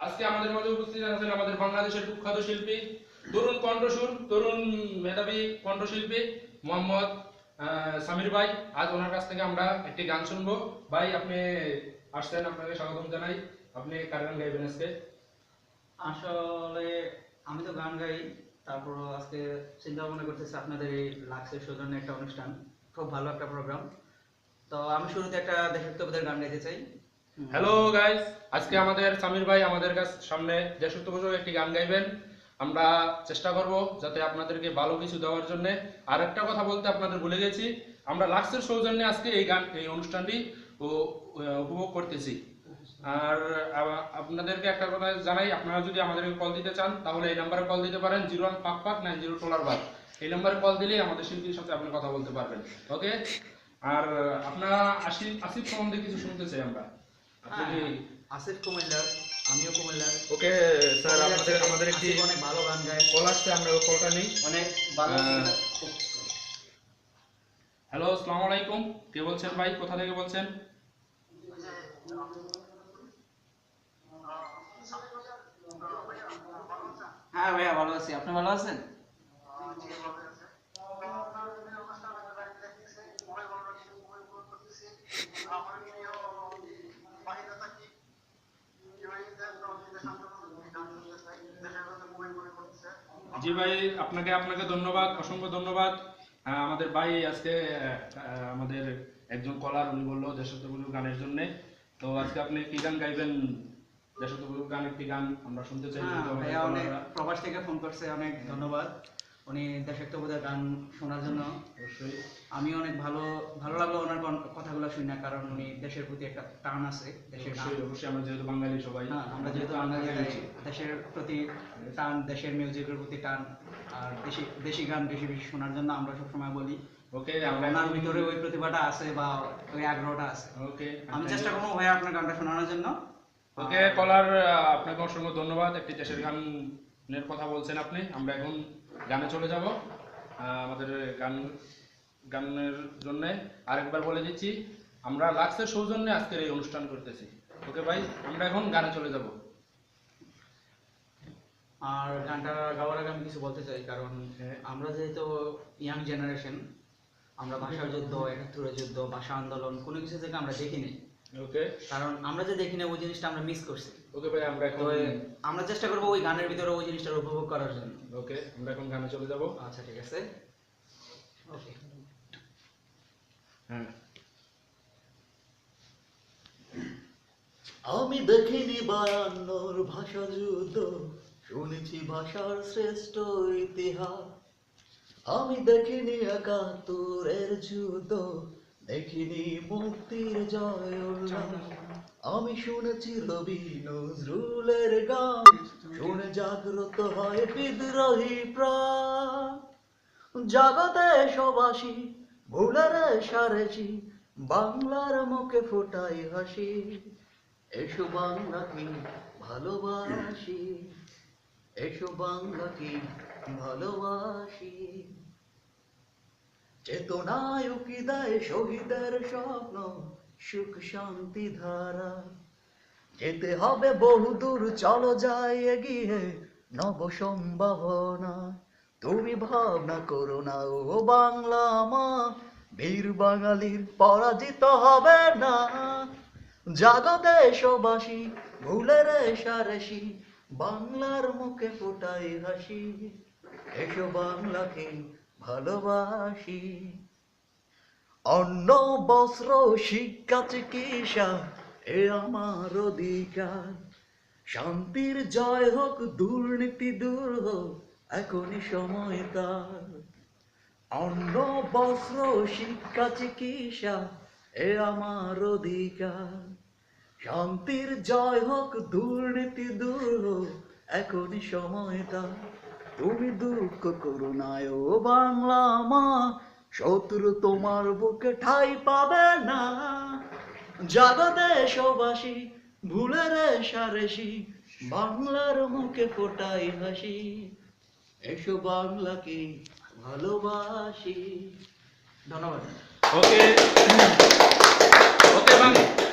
আজকে আমাদের মাঝে উপস্থিত আছেন আমাদের বাংলাদেশের কুখ্যাত শিল্পী, তরুণ কণ্ঠসুর, তরুণ মেধাবী কণ্ঠশিল্পী মোহাম্মদ সামির ভাই। আজ ওনার কাছ থেকে আমরা একটি গান শুনবো। ভাই, আপনি আসছেন, আপনাকে স্বাগতম জানাই। আপনি কার গান গাইবেন আজকে? আসলে আমি তো গান গাই, তারপর আজকে চিন্তা ভাবনা করতেছি আপনাদের এই লাক্সের সৌজন্যে একটা অনুষ্ঠান, খুব ভালো একটা প্রোগ্রাম। তো আমি শুরুতে একটা দেশাত্মবোধের গান গাইতে চাই। হ্যালো গাইস, আজকে আমাদের সামির ভাই আমাদের সামনে দেশাত্মবোধক একটি গান গাইবেন। আমরা চেষ্টা করব যাতে আপনাদেরকে ভালো কিছু দেওয়ার জন্য। আর একটা কথা বলতে আপনাদের ভুলে গেছি, আমরা লাক্সের সৌজন্যে আজকে এই অনুষ্ঠানটি উপভোগ করতেছি। আর আপনাদেরকে একটা কথা জানাই, আপনারা যদি আমাদেরকে কল দিতে চান তাহলে এই নাম্বারে কল দিতে পারেন, 015590 এই নাম্বারে কল দিলেই আমাদের শিল্পীর সাথে আপনি কথা বলতে পারবেন। ওকে। আর আপনারা আসিফ সম্বন্ধে কিছু শুনতে চাই আমরা। আসিফ কুমিল্লার, আমিও কুমিল্লার। ওকে স্যার, আমাদের একটি অনেক ভালো গান গায়, কল আসছে, আমরা কলটা নেই। অনেক ভালো। হ্যালো, আসসালামু আলাইকুম। কে বলছেন ভাই, কোথা থেকে বলছেন? হ্যাঁ ভাইয়া, ভালো আছি। আপনি ভালো আছেন? জি ভাই, আপনাকে ধন্যবাদ, অসংখ্য ধন্যবাদ। আমাদের ভাই আজকে আমাদের একজন কলার, উনি বললো দেশাত্মবোধক গানের জন্য। তো আজকে আপনি কি গান গাইবেন? দেশাত্মবোধক গান, একটি গান আমরা শুনতে চাই। ভাইয়া অনেক প্রবাস থেকে ফোন করছে, অনেক ধন্যবাদ উনি দেশাত্মবোধের গান শোনার জন্য। অবশ্যই আমি অনেক ভালো লাগলো ওনার কথাগুলো শুনে, কারণ উনি দেশের প্রতি একটা টান আছে। দেশের গান, অবশ্যই আমরা যেহেতু বাঙালি সবাই, হ্যাঁ আমরা যেহেতু বাঙালি, দেশের প্রতি টান, দেশের মিউজিকের প্রতি টান, আর দেশি গান বেশি বেশি শোনার জন্য আমরা সবসময় বলি। ওকে, ওনার ভিতরে ওই প্রতিভাটা আছে বা ওই আগ্রহটা আছে। ওকে, আমি চেষ্টা করবো ভাইয়া আপনার গানটা শোনানোর জন্য। ওকে কলার, আপনাকে অসংখ্য ধন্যবাদ। একটি দেশের গানের কথা বলছেন আপনি। আমরা এখন গানে চলে যাব। আমাদের গানের জন্য আরেকবার বলে দিচ্ছি, আমরা লাক্সের সৌজন্যে আজকের এই অনুষ্ঠান করতেছি। ওকে ভাই, আমরা এখন গানে চলে যাব। আর গানটা গাওয়ার আগে আমি কিছু বলতে চাই, কারণ আমরা যেহেতু ইয়াং জেনারেশন, আমরা ভাষার যুদ্ধ, একাত্তরের যুদ্ধ, ভাষা আন্দোলন কোনো কিছু থেকে আমরা দেখিনি। ওকে, কারণ আমরা যে দেখিনি ওই জিনিসটা আমরা মিস করছি। ওকে ভাই, আমরা চেষ্টা করবো ওই গানের ভিতরে ওই জিনিসটা উপভোগ করার জন্য। ওকে, আমরা এখন গানে চলে যাব। আচ্ছা, ঠিক আছে। ওকে। হ্যাঁ। আমি দেখিনি বায়ান্নর ভাষা যুদ্ধ, শুনেছি ভাষার শ্রেষ্ঠ ইতিহাস। আমি দেখিনি একাত্তরের যুদ্ধ, দেখিনি মুক্তির জয় উল্লাস। আমি শুনেছি রবি নজরুলের গান, শুনে জাগ্রত হয় বিদ্রোহী প্রাণ। জগতে সবাসী ভুলের সারেছি, বাংলার মুখে ফোটাই হাসি। এসো বাংলাকে ভালোবাসি, এসো বাংলাকে ভালোবাসি। চেতনায় উকি দেয় শহীদের স্বপ্ন, সুখ শান্তি ধারা। যেতে হবে বহুদূর, চলো যাই এগিয়ে নব সম্ভাবনা। তুমি ভাবনা করো না ও বাংলা মা, বীর বাঙালির পরাজিত হবে না। জাগো দেশবাসী, ভুলের সারেসি, বাংলার মুখে ফোটাই হাসি। এসো বাংলাকে ভালোবাসি। অন্ন বস্ত্র শিক্ষা চিকিৎসা এ আমার অধিকার। শান্তির জয় হোক, দুর্নীতি দূর হোক, এখনই সময় তার। অন্ন বস্ত্র শিক্ষা চিকিৎসা এ আমার অধিকার। শান্তির জয় হোক, দুর্নীতি দূর হোক, এখনই সময় তার। তুমি দুঃখ করো না ও বাংলা মা, শত্রু তোমার বুকে ঠাঁই পাবে না। জাগো দেশবাসী, ভুলের সারেসি, বাংলার মুখে ফোটাই হাসি। এসো বাংলাকে ভালোবাসি। ধন্যবাদ। ওকে। ওকে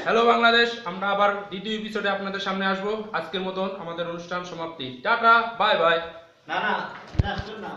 হ্যালো বাংলাদেশ, আমরা আবার দ্বিতীয় এপিসোডে আপনাদের সামনে আসবো। আজকের মতন আমাদের অনুষ্ঠান সমাপ্তি। Tata, bye bye. না না না